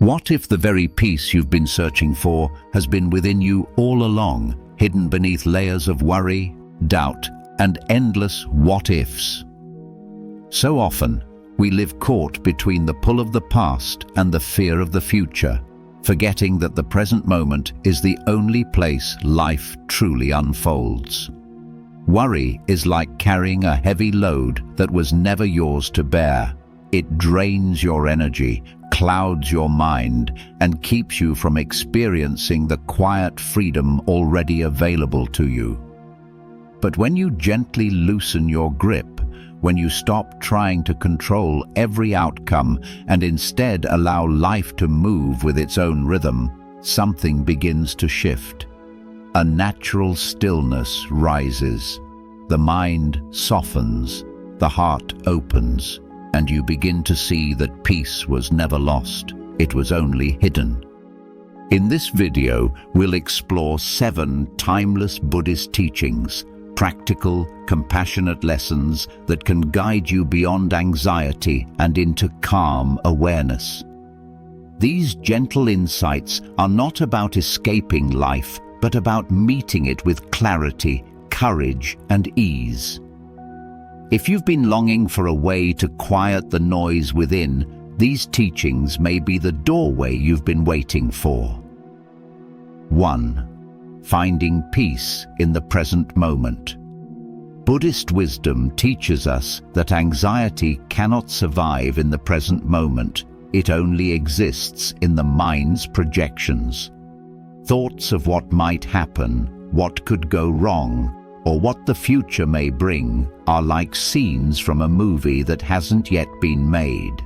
What if the very peace you've been searching for has been within you all along, hidden beneath layers of worry, doubt, and endless what-ifs? So often, we live caught between the pull of the past and the fear of the future, forgetting that the present moment is the only place life truly unfolds. Worry is like carrying a heavy load that was never yours to bear. It drains your energy, clouds your mind, and keeps you from experiencing the quiet freedom already available to you. But when you gently loosen your grip, when you stop trying to control every outcome and instead allow life to move with its own rhythm, something begins to shift. A natural stillness rises. The mind softens, the heart opens, and you begin to see that peace was never lost. It was only hidden. In this video, we'll explore 7 timeless Buddhist teachings, practical, compassionate lessons that can guide you beyond anxiety and into calm awareness. These gentle insights are not about escaping life, but about meeting it with clarity, courage, and ease. If you've been longing for a way to quiet the noise within, these teachings may be the doorway you've been waiting for. 1. Finding peace in the present moment. Buddhist wisdom teaches us that anxiety cannot survive in the present moment. It only exists in the mind's projections. Thoughts of what might happen, what could go wrong, or what the future may bring are like scenes from a movie that hasn't yet been made.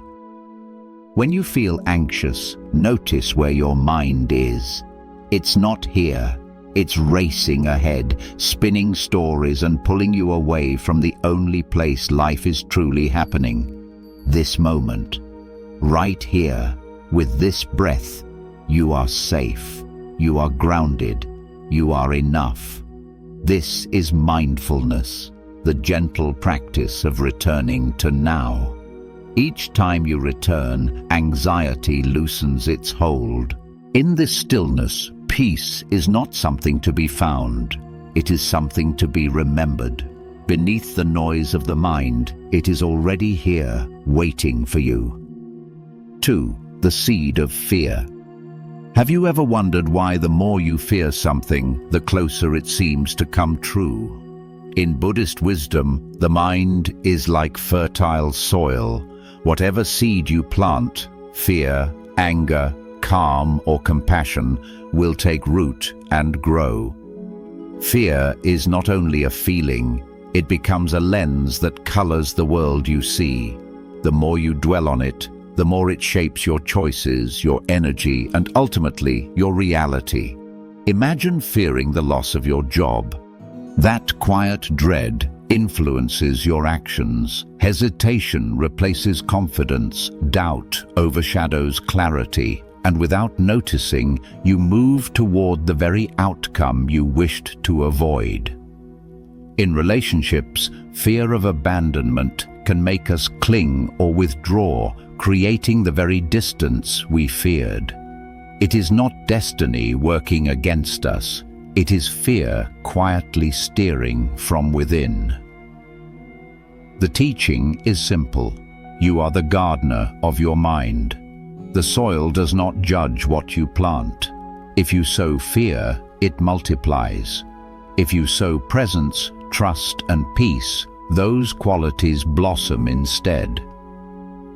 When you feel anxious, notice where your mind is. It's not here. It's racing ahead, spinning stories and pulling you away from the only place life is truly happening. This moment. Right here, with this breath, you are safe. You are grounded. You are enough. This is mindfulness, the gentle practice of returning to now. Each time you return, anxiety loosens its hold. In this stillness, peace is not something to be found. It is something to be remembered. Beneath the noise of the mind, it is already here, waiting for you. 2. The seed of fear. Have you ever wondered why the more you fear something, the closer it seems to come true? In Buddhist wisdom, the mind is like fertile soil. Whatever seed you plant, fear, anger, calm, or compassion, will take root and grow. Fear is not only a feeling, it becomes a lens that colors the world you see. The more you dwell on it, the more it shapes your choices, your energy, and ultimately your reality. Imagine fearing the loss of your job. That quiet dread influences your actions. Hesitation replaces confidence, doubt overshadows clarity, and without noticing, you move toward the very outcome you wished to avoid. In relationships, fear of abandonment can make us cling or withdraw, creating the very distance we feared. It is not destiny working against us. It is fear quietly steering from within. The teaching is simple. You are the gardener of your mind. The soil does not judge what you plant. If you sow fear, it multiplies. If you sow presence, trust, and peace, those qualities blossom instead.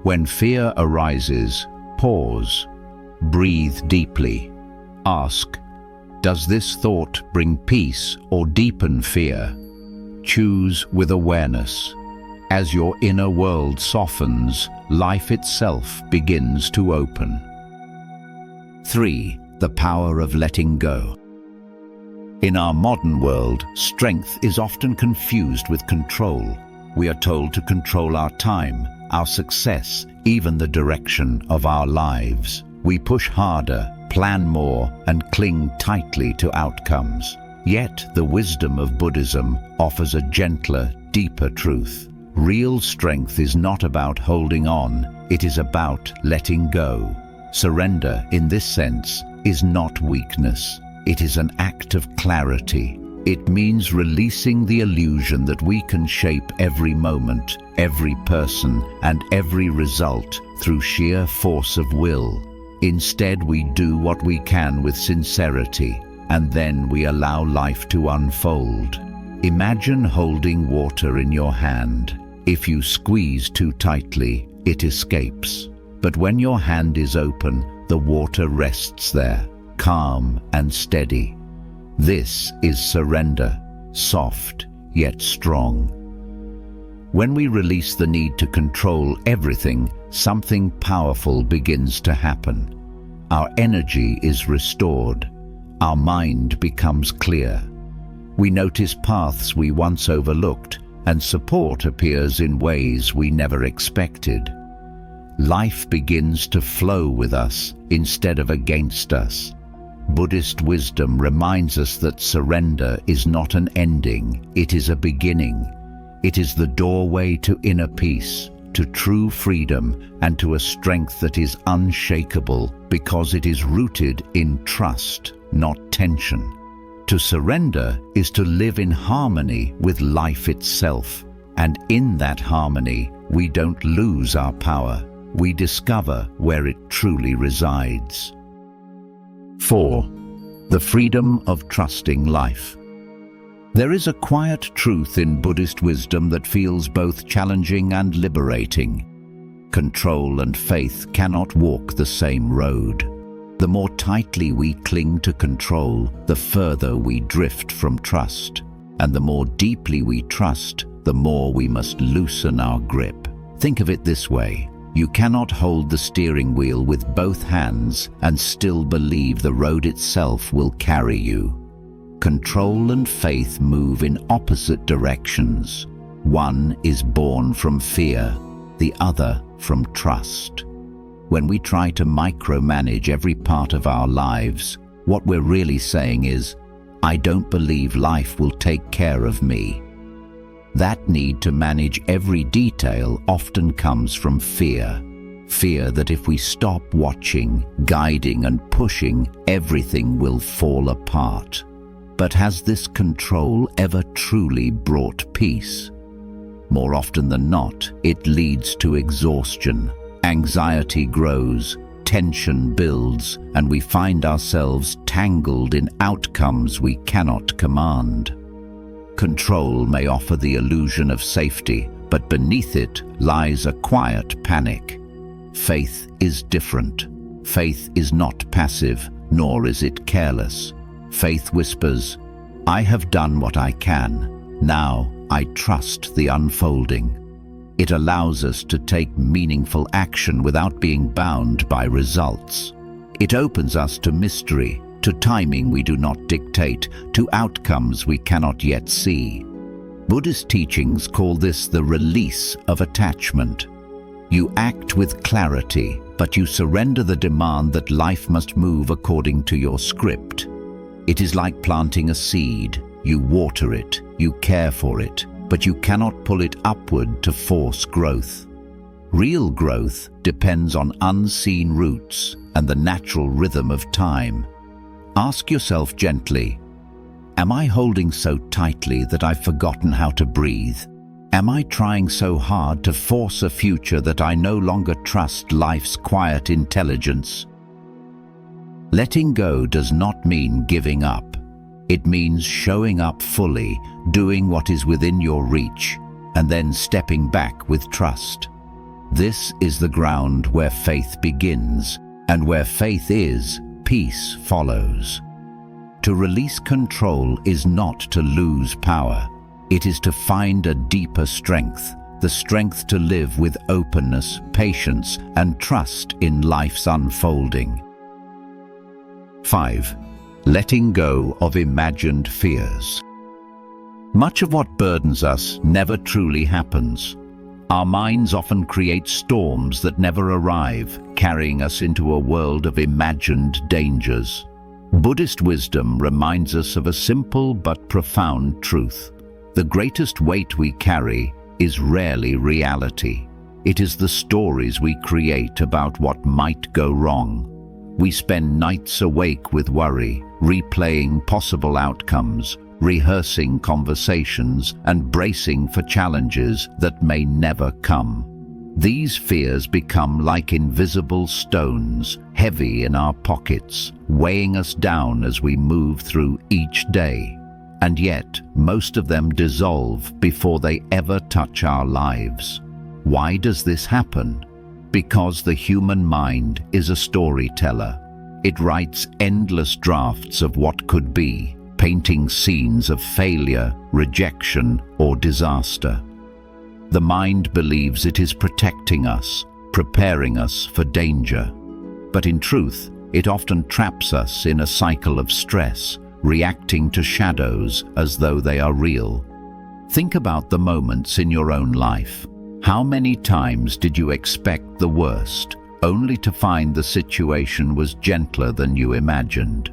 When fear arises, pause. Breathe deeply. Ask, does this thought bring peace or deepen fear? Choose with awareness. As your inner world softens, life itself begins to open. 3. The power of letting go. In our modern world, strength is often confused with control. We are told to control our time, our success, even the direction of our lives. We push harder, plan more, and cling tightly to outcomes. Yet the wisdom of Buddhism offers a gentler, deeper truth. Real strength is not about holding on, it is about letting go. Surrender, in this sense, is not weakness. It is an act of clarity. It means releasing the illusion that we can shape every moment, every person, and every result through sheer force of will. Instead, we do what we can with sincerity, and then we allow life to unfold. Imagine holding water in your hand. If you squeeze too tightly, it escapes. But when your hand is open, the water rests there, calm and steady. This is surrender, soft yet strong. When we release the need to control everything, something powerful begins to happen. Our energy is restored. Our mind becomes clear. We notice paths we once overlooked, and support appears in ways we never expected. Life begins to flow with us instead of against us. Buddhist wisdom reminds us that surrender is not an ending, it is a beginning. It is the doorway to inner peace, to true freedom, and to a strength that is unshakable because it is rooted in trust, not tension. To surrender is to live in harmony with life itself, and in that harmony, we don't lose our power. We discover where it truly resides. 4. The freedom of trusting life. There is a quiet truth in Buddhist wisdom that feels both challenging and liberating. Control and faith cannot walk the same road. The more tightly we cling to control, the further we drift from trust. And the more deeply we trust, the more we must loosen our grip. Think of it this way. You cannot hold the steering wheel with both hands and still believe the road itself will carry you. Control and faith move in opposite directions. One is born from fear, the other from trust. When we try to micromanage every part of our lives, what we're really saying is, I don't believe life will take care of me. That need to manage every detail often comes from fear. Fear that if we stop watching, guiding and pushing, everything will fall apart. But has this control ever truly brought peace? More often than not, it leads to exhaustion. Anxiety grows, tension builds, and we find ourselves tangled in outcomes we cannot command. Control may offer the illusion of safety, but beneath it lies a quiet panic. Faith is different. Faith is not passive, nor is it careless. Faith whispers, I have done what I can. Now I trust the unfolding. It allows us to take meaningful action without being bound by results. It opens us to mystery, to timing we do not dictate, to outcomes we cannot yet see. Buddhist teachings call this the release of attachment. You act with clarity, but you surrender the demand that life must move according to your script. It is like planting a seed. You water it, you care for it, but you cannot pull it upward to force growth. Real growth depends on unseen roots and the natural rhythm of time. Ask yourself gently, am I holding so tightly that I've forgotten how to breathe? Am I trying so hard to force a future that I no longer trust life's quiet intelligence? Letting go does not mean giving up. It means showing up fully, doing what is within your reach, and then stepping back with trust. This is the ground where faith begins, and where faith is, peace follows. To release control is not to lose power. It is to find a deeper strength, the strength to live with openness, patience, and trust in life's unfolding. 5. Letting go of imagined fears. Much of what burdens us never truly happens. Our minds often create storms that never arrive, carrying us into a world of imagined dangers. Buddhist wisdom reminds us of a simple but profound truth. The greatest weight we carry is rarely reality. It is the stories we create about what might go wrong. We spend nights awake with worry, replaying possible outcomes, rehearsing conversations, and bracing for challenges that may never come. These fears become like invisible stones, heavy in our pockets, weighing us down as we move through each day. And yet, most of them dissolve before they ever touch our lives. Why does this happen? Because the human mind is a storyteller. It writes endless drafts of what could be, painting scenes of failure, rejection, or disaster. The mind believes it is protecting us, preparing us for danger. But in truth, it often traps us in a cycle of stress, reacting to shadows as though they are real. Think about the moments in your own life. How many times did you expect the worst, only to find the situation was gentler than you imagined?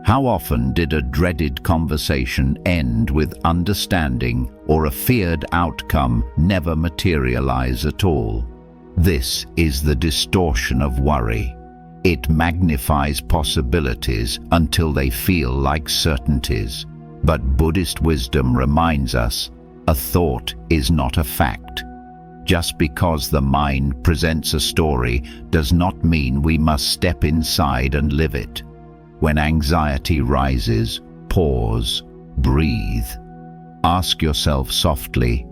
How often did a dreaded conversation end with understanding, or a feared outcome never materialize at all? This is the distortion of worry. It magnifies possibilities until they feel like certainties. But Buddhist wisdom reminds us, a thought is not a fact. Just because the mind presents a story does not mean we must step inside and live it. When anxiety rises, pause, breathe. Ask yourself softly,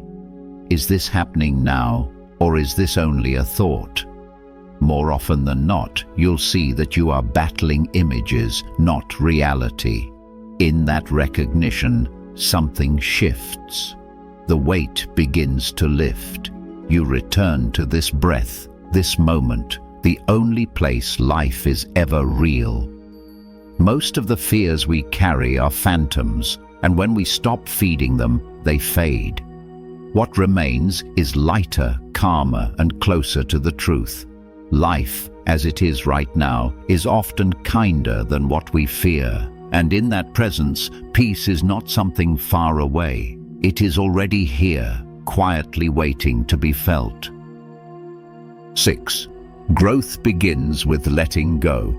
is this happening now, or is this only a thought? More often than not, you'll see that you are battling images, not reality. In that recognition, something shifts. The weight begins to lift. You return to this breath, this moment, the only place life is ever real. Most of the fears we carry are phantoms, and when we stop feeding them, they fade. What remains is lighter, calmer, and closer to the truth. Life, as it is right now, is often kinder than what we fear, and in that presence, peace is not something far away. It is already here, quietly waiting to be felt. 6. Growth begins with letting go.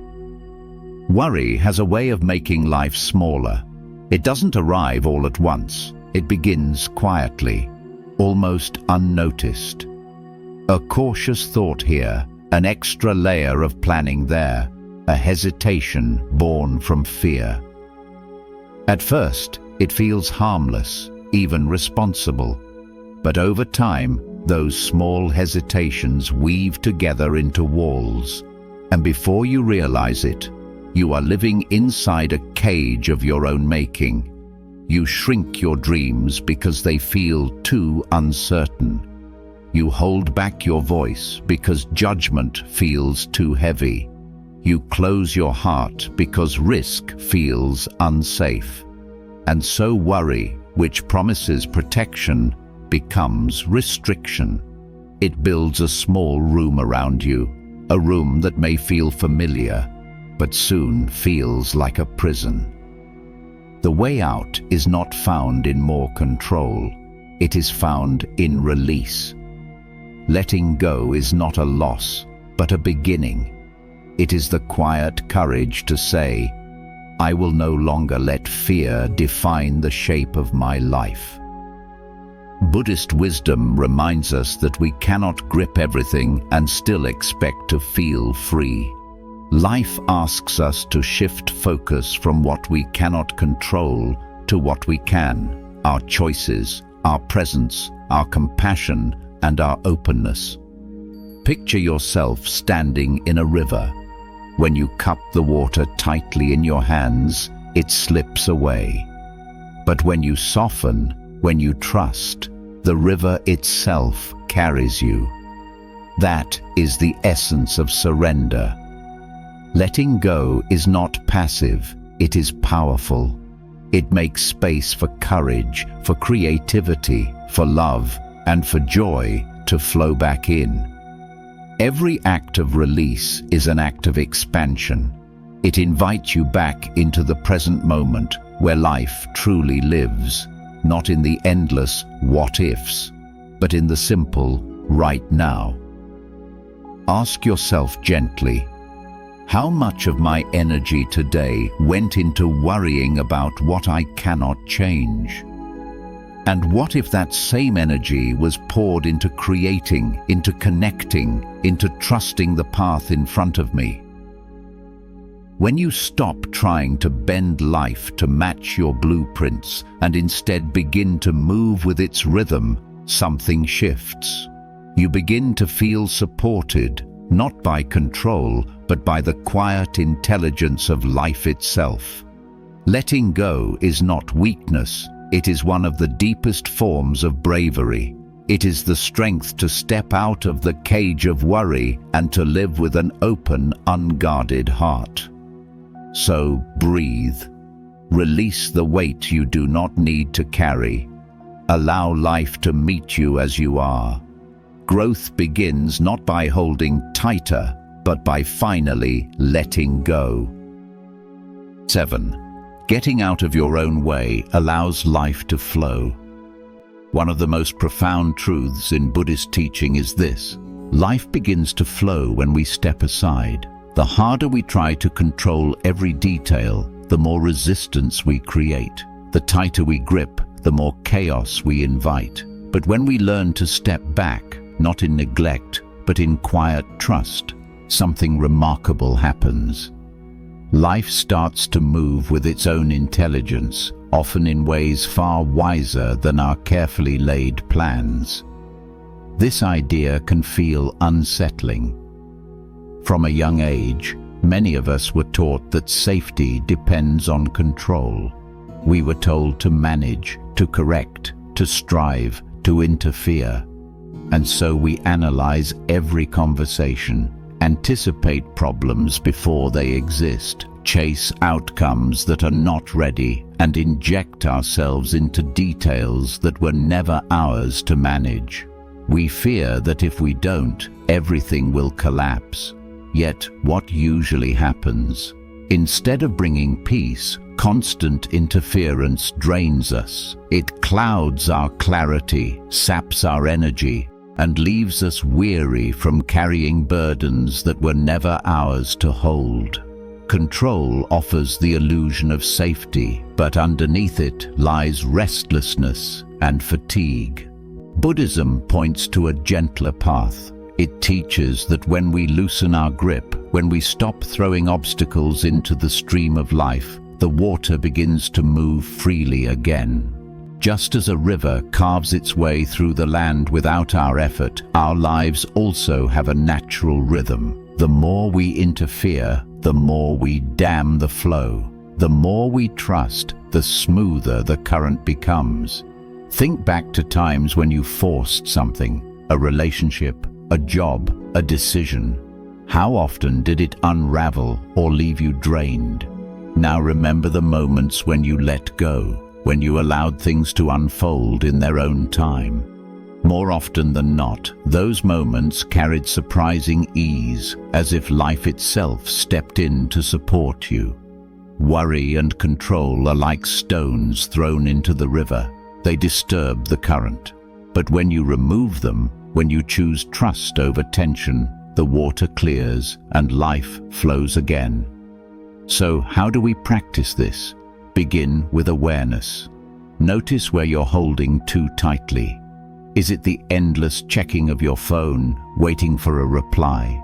Worry has a way of making life smaller. It doesn't arrive all at once. It begins quietly, almost unnoticed. A cautious thought here, an extra layer of planning there, a hesitation born from fear. At first, it feels harmless, even responsible. But over time, those small hesitations weave together into walls. And before you realize it, you are living inside a cage of your own making. You shrink your dreams because they feel too uncertain. You hold back your voice because judgment feels too heavy. You close your heart because risk feels unsafe. And so worry, which promises protection, becomes restriction. It builds a small room around you, a room that may feel familiar, but soon feels like a prison. The way out is not found in more control. It is found in release. Letting go is not a loss, but a beginning. It is the quiet courage to say, I will no longer let fear define the shape of my life. Buddhist wisdom reminds us that we cannot grip everything and still expect to feel free. Life asks us to shift focus from what we cannot control to what we can, our choices, our presence, our compassion, and our openness. Picture yourself standing in a river. When you cup the water tightly in your hands, it slips away. But when you soften, when you trust, the river itself carries you. That is the essence of surrender. Letting go is not passive, it is powerful. It makes space for courage, for creativity, for love, and for joy to flow back in. Every act of release is an act of expansion. It invites you back into the present moment where life truly lives, not in the endless what-ifs, but in the simple right now. Ask yourself gently, how much of my energy today went into worrying about what I cannot change? And what if that same energy was poured into creating, into connecting, into trusting the path in front of me? When you stop trying to bend life to match your blueprints and instead begin to move with its rhythm, something shifts. You begin to feel supported, not by control, but by the quiet intelligence of life itself. Letting go is not weakness. It is one of the deepest forms of bravery. It is the strength to step out of the cage of worry and to live with an open, unguarded heart. So breathe. Release the weight you do not need to carry. Allow life to meet you as you are. Growth begins not by holding tighter, but by finally letting go. 7. Getting out of your own way allows life to flow. One of the most profound truths in Buddhist teaching is this: life begins to flow when we step aside. The harder we try to control every detail, the more resistance we create. The tighter we grip, the more chaos we invite. But when we learn to step back, not in neglect, but in quiet trust, something remarkable happens. Life starts to move with its own intelligence, often in ways far wiser than our carefully laid plans. This idea can feel unsettling. From a young age, many of us were taught that safety depends on control. We were told to manage, to correct, to strive, to interfere. And so we analyze every conversation, anticipate problems before they exist, chase outcomes that are not ready, and inject ourselves into details that were never ours to manage. We fear that if we don't, everything will collapse. Yet, what usually happens? Instead of bringing peace, constant interference drains us. It clouds our clarity, saps our energy, and leaves us weary from carrying burdens that were never ours to hold. Control offers the illusion of safety, but underneath it lies restlessness and fatigue. Buddhism points to a gentler path. It teaches that when we loosen our grip, when we stop throwing obstacles into the stream of life, the water begins to move freely again. Just as a river carves its way through the land without our effort, our lives also have a natural rhythm. The more we interfere, the more we dam the flow. The more we trust, the smoother the current becomes. Think back to times when you forced something, a relationship, a job, a decision. How often did it unravel or leave you drained? Now remember the moments when you let go, when you allowed things to unfold in their own time. More often than not, those moments carried surprising ease, as if life itself stepped in to support you. Worry and control are like stones thrown into the river. They disturb the current. But when you remove them, when you choose trust over tension, the water clears and life flows again. So how do we practice this? Begin with awareness. Notice where you're holding too tightly. Is it the endless checking of your phone, waiting for a reply?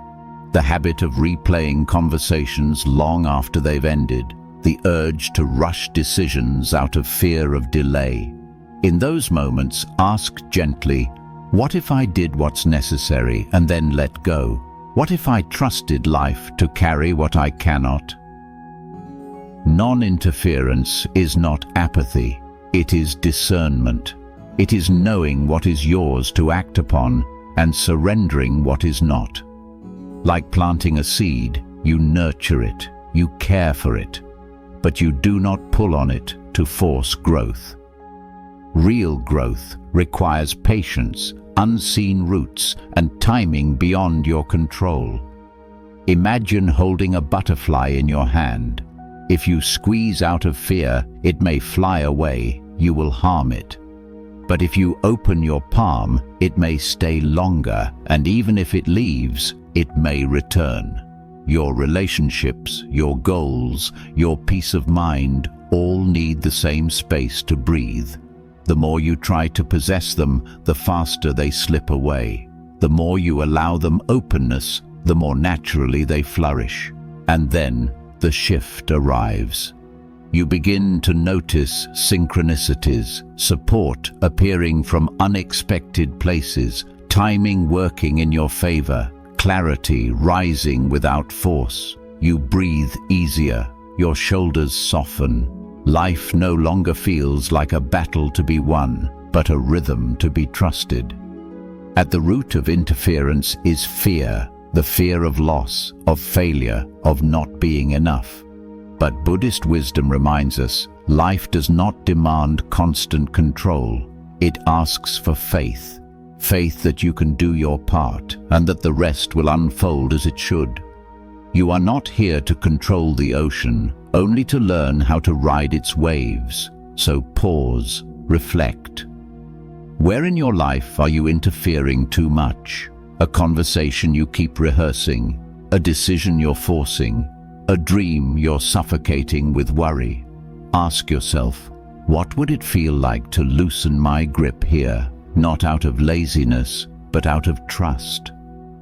The habit of replaying conversations long after they've ended? The urge to rush decisions out of fear of delay? In those moments, ask gently, what if I did what's necessary and then let go? What if I trusted life to carry what I cannot? Non-interference is not apathy, it is discernment. It is knowing what is yours to act upon and surrendering what is not. Like planting a seed, you nurture it, you care for it, but you do not pull on it to force growth. Real growth requires patience, unseen roots, and timing beyond your control. Imagine holding a butterfly in your hand. If you squeeze out of fear, it may fly away, you will harm it. But if you open your palm, it may stay longer, and even if it leaves, it may return. Your relationships, your goals, your peace of mind all need the same space to breathe. The more you try to possess them, the faster they slip away. The more you allow them openness, the more naturally they flourish. And then the shift arrives. You begin to notice synchronicities, support appearing from unexpected places, timing working in your favor, clarity rising without force. You breathe easier, your shoulders soften. Life no longer feels like a battle to be won, but a rhythm to be trusted. At the root of interference is fear, the fear of loss, of failure, of not being enough. But Buddhist wisdom reminds us, life does not demand constant control. It asks for faith. Faith that you can do your part, and that the rest will unfold as it should. You are not here to control the ocean, only to learn how to ride its waves. So pause, reflect. Where in your life are you interfering too much? A conversation you keep rehearsing, a decision you're forcing, a dream you're suffocating with worry. Ask yourself, what would it feel like to loosen my grip here, not out of laziness, but out of trust?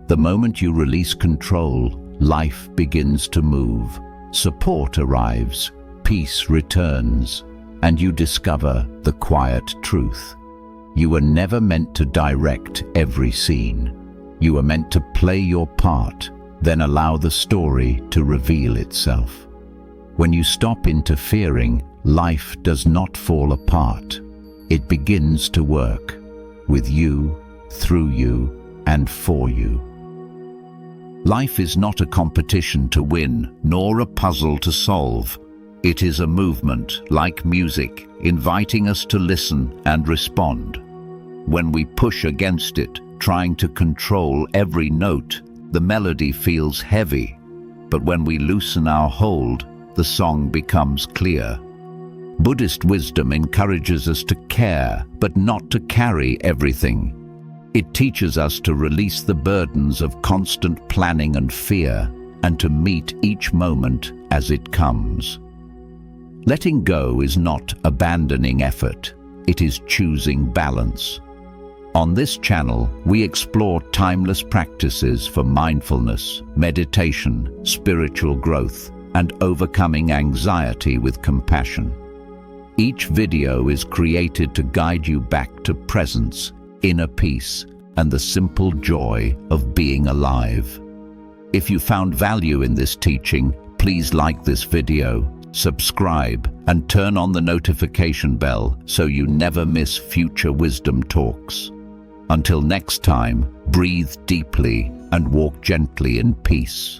The moment you release control, life begins to move. Support arrives, peace returns, and you discover the quiet truth. You were never meant to direct every scene. You were meant to play your part, then allow the story to reveal itself. When you stop interfering, life does not fall apart. It begins to work, with you, through you, and for you. Life is not a competition to win, nor a puzzle to solve. It is a movement, like music, inviting us to listen and respond. When we push against it, trying to control every note, the melody feels heavy. But when we loosen our hold, the song becomes clear. Buddhist wisdom encourages us to care, but not to carry everything. It teaches us to release the burdens of constant planning and fear, and to meet each moment as it comes. Letting go is not abandoning effort, it is choosing balance. On this channel, we explore timeless practices for mindfulness, meditation, spiritual growth, and overcoming anxiety with compassion. Each video is created to guide you back to presence, inner peace, and the simple joy of being alive. If you found value in this teaching, please like this video, subscribe, and turn on the notification bell so you never miss future wisdom talks. Until next time, breathe deeply and walk gently in peace.